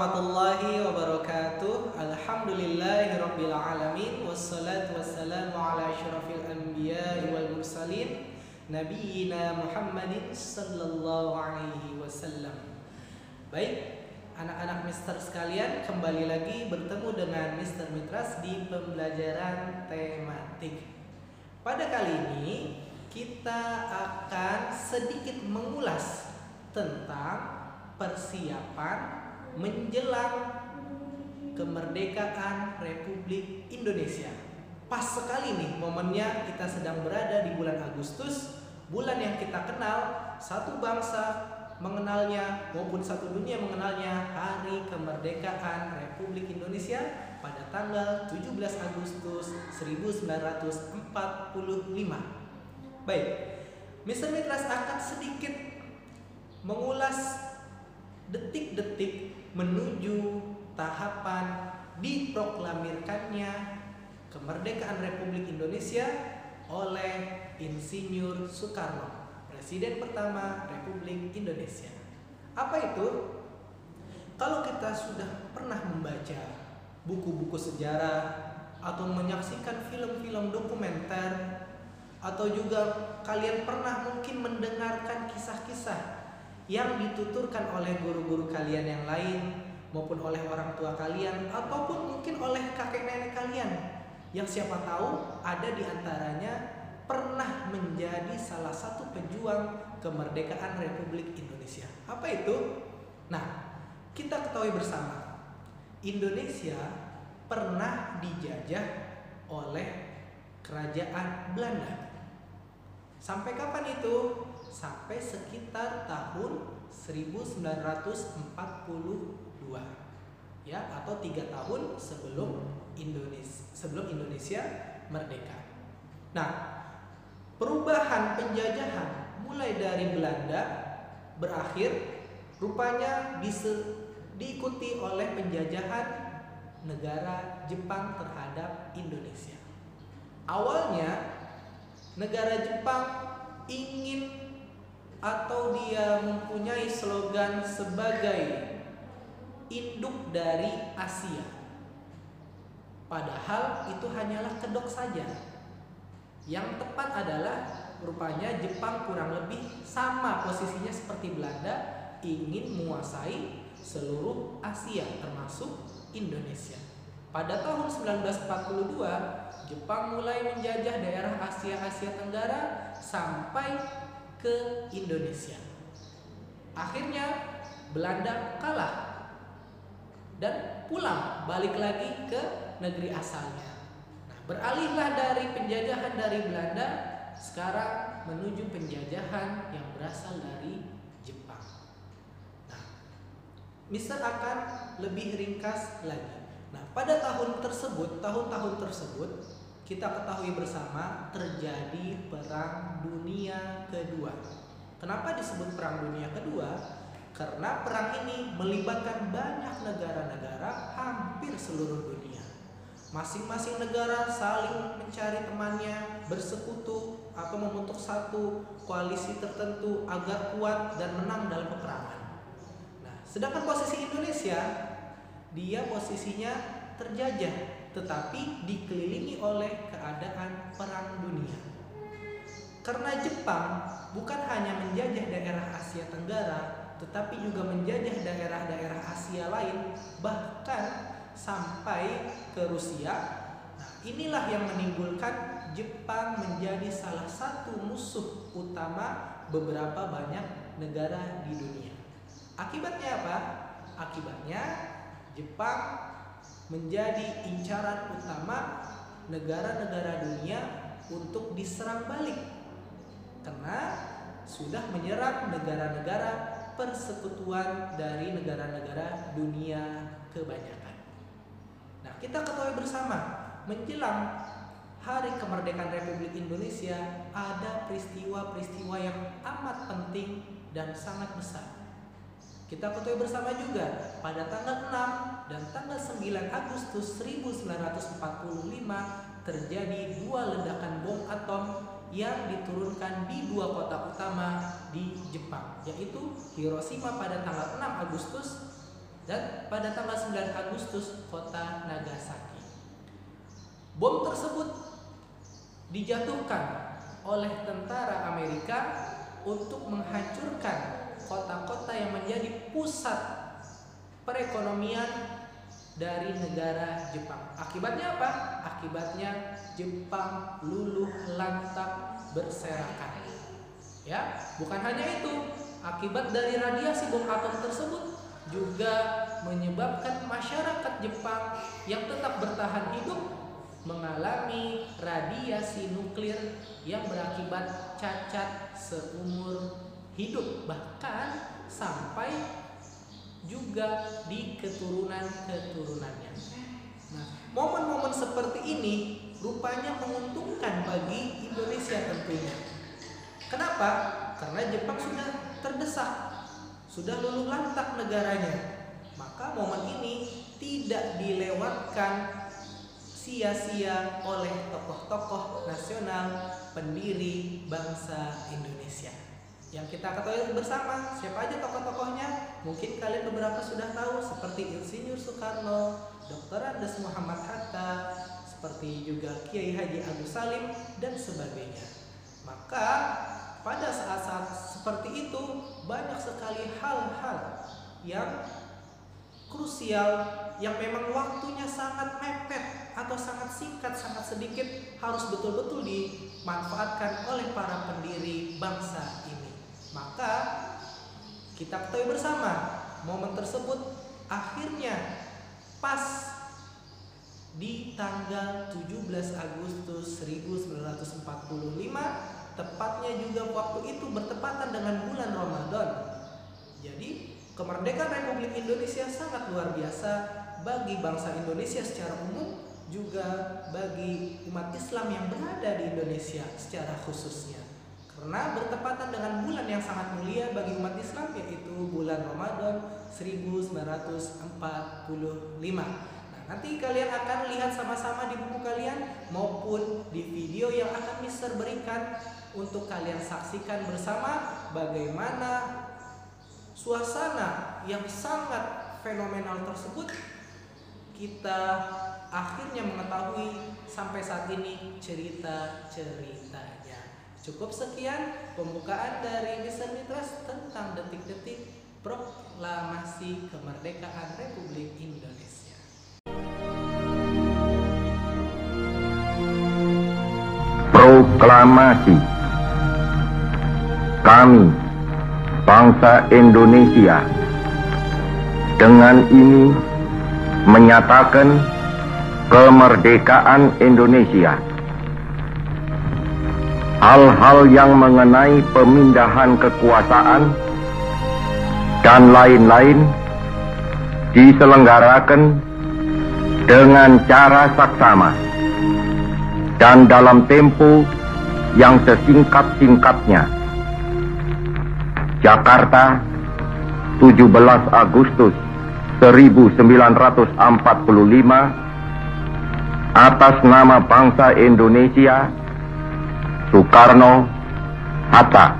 warahmatullahi wabarakatuh. Alhamdulillahirabbil alamin wassalatu wassalamu ala asyrafil anbiya'i wal mursalin nabiyina Muhammadin sallallahu alaihi wasallam. Baik, anak-anak Mister sekalian, kembali lagi bertemu dengan Mister Mitras di pembelajaran tematik. Pada kali ini kita akan sedikit mengulas tentang persiapan menjelang kemerdekaan Republik Indonesia. Pas sekali nih momennya, kita sedang berada di bulan Agustus, bulan yang kita kenal, satu bangsa mengenalnya maupun satu dunia mengenalnya, Hari Kemerdekaan Republik Indonesia pada tanggal 17 Agustus 1945. Baik, Mr. Mitras akan sedikit mengulas detik-detik menuju tahapan diproklamirkannya kemerdekaan Republik Indonesia oleh Insinyur Soekarno, Presiden pertama Republik Indonesia. Apa itu? Kalau kita sudah pernah membaca buku-buku sejarah atau menyaksikan film-film dokumenter, atau juga kalian pernah mungkin mendengarkan kisah-kisah yang dituturkan oleh guru-guru kalian yang lain maupun oleh orang tua kalian ataupun mungkin oleh kakek nenek kalian yang siapa tahu ada di antaranya pernah menjadi salah satu pejuang kemerdekaan Republik Indonesia. Apa itu? Nah, kita ketahui bersama, Indonesia pernah dijajah oleh Kerajaan Belanda. Sampai kapan itu? Sampai sekitar tahun 1942 ya, atau 3 tahun sebelum Indonesia merdeka. Nah, perubahan penjajahan mulai dari Belanda berakhir rupanya diikuti oleh penjajahan negara Jepang terhadap Indonesia. Awalnya negara Jepang ingin atau dia mempunyai slogan sebagai induk dari Asia. Padahal itu hanyalah kedok saja. Yang tepat adalah rupanya Jepang kurang lebih sama posisinya seperti Belanda, ingin menguasai seluruh Asia termasuk Indonesia. Pada tahun 1942, Jepang mulai menjajah daerah Asia Tenggara sampai ke Indonesia. Akhirnya Belanda kalah dan pulang balik lagi ke negeri asalnya. Nah, beralihlah dari penjajahan dari Belanda sekarang menuju penjajahan yang berasal dari Jepang. Nah, Mister akan lebih ringkas lagi. Nah, pada tahun-tahun tersebut kita ketahui bersama terjadi Perang Dunia Kedua. Kenapa disebut Perang Dunia Kedua? Karena perang ini melibatkan banyak negara-negara hampir seluruh dunia. Masing-masing negara saling mencari temannya, bersekutu atau membentuk satu koalisi tertentu agar kuat dan menang dalam peperangan. Nah, sedangkan posisi Indonesia, dia posisinya terjajah tetapi dikelilingi oleh keadaan perang dunia. Karena Jepang bukan hanya menjajah daerah Asia Tenggara, tetapi juga menjajah daerah-daerah Asia lain, bahkan sampai ke Rusia. Nah, inilah yang menimbulkan Jepang menjadi salah satu musuh utama beberapa banyak negara di dunia. Akibatnya apa? Akibatnya Jepang menjadi incaran utama negara-negara dunia untuk diserang balik karena sudah menyerang negara-negara persekutuan dari negara-negara dunia kebanyakan. Nah, kita ketahui bersama menjelang Hari Kemerdekaan Republik Indonesia ada peristiwa-peristiwa yang amat penting dan sangat besar. Kita ketahui bersama juga pada tanggal 6 dan tanggal 9 Agustus 1945 terjadi 2 ledakan bom atom yang diturunkan di 2 kota utama di Jepang, yaitu Hiroshima pada tanggal 6 Agustus dan pada tanggal 9 Agustus kota Nagasaki. Bom tersebut dijatuhkan oleh tentara Amerika untuk menghancurkan kota-kota yang menjadi pusat perekonomian dari negara Jepang. Akibatnya apa? Akibatnya Jepang luluh lantak berserakan. Ya, bukan hanya itu, akibat dari radiasi bom atom tersebut juga menyebabkan masyarakat Jepang yang tetap bertahan hidup mengalami radiasi nuklir yang berakibat cacat seumur hidup, bahkan sampai juga di keturunan-keturunannya. Nah, momen-momen seperti ini rupanya menguntungkan bagi Indonesia tentunya. Kenapa? Karena Jepang sudah terdesak, sudah luluh lantak negaranya. Maka momen ini tidak dilewatkan sia-sia oleh tokoh-tokoh nasional pendiri bangsa Indonesia. Yang kita ketahui bersama, siapa aja tokoh-tokohnya? Mungkin kalian beberapa sudah tahu, seperti Insinyur Soekarno, Dr. Andes Muhammad Hatta, seperti juga Kiai Haji Agus Salim, dan sebagainya. Maka pada saat-saat seperti itu banyak sekali hal-hal yang krusial yang memang waktunya sangat mepet atau sangat singkat, sangat sedikit, harus betul-betul dimanfaatkan oleh para pendiri bangsa ini. Maka kita ketahui bersama, momen tersebut akhirnya pas di tanggal 17 Agustus 1945, tepatnya juga waktu itu bertepatan dengan bulan Ramadan. Jadi kemerdekaan Republik Indonesia sangat luar biasa bagi bangsa Indonesia secara umum, juga bagi umat Islam yang berada di Indonesia secara khususnya. Karena bertepatan dengan bulan yang sangat mulia bagi umat Islam, yaitu bulan Ramadan 1945. Nah, nanti kalian akan lihat sama-sama di buku kalian maupun di video yang akan Mister berikan untuk kalian saksikan bersama bagaimana suasana yang sangat fenomenal tersebut. Kita akhirnya mengetahui sampai saat ini cerita-ceritanya. Cukup sekian pembukaan dari Mister Mitras tentang detik-detik proklamasi kemerdekaan Republik Indonesia. Proklamasi. Kami, bangsa Indonesia, dengan ini menyatakan kemerdekaan Indonesia. Hal-hal yang mengenai pemindahan kekuasaan dan lain-lain diselenggarakan dengan cara saksama dan dalam tempo yang sesingkat-singkatnya. Jakarta, 17 Agustus 1945, atas nama bangsa Indonesia, Soekarno, Hatta.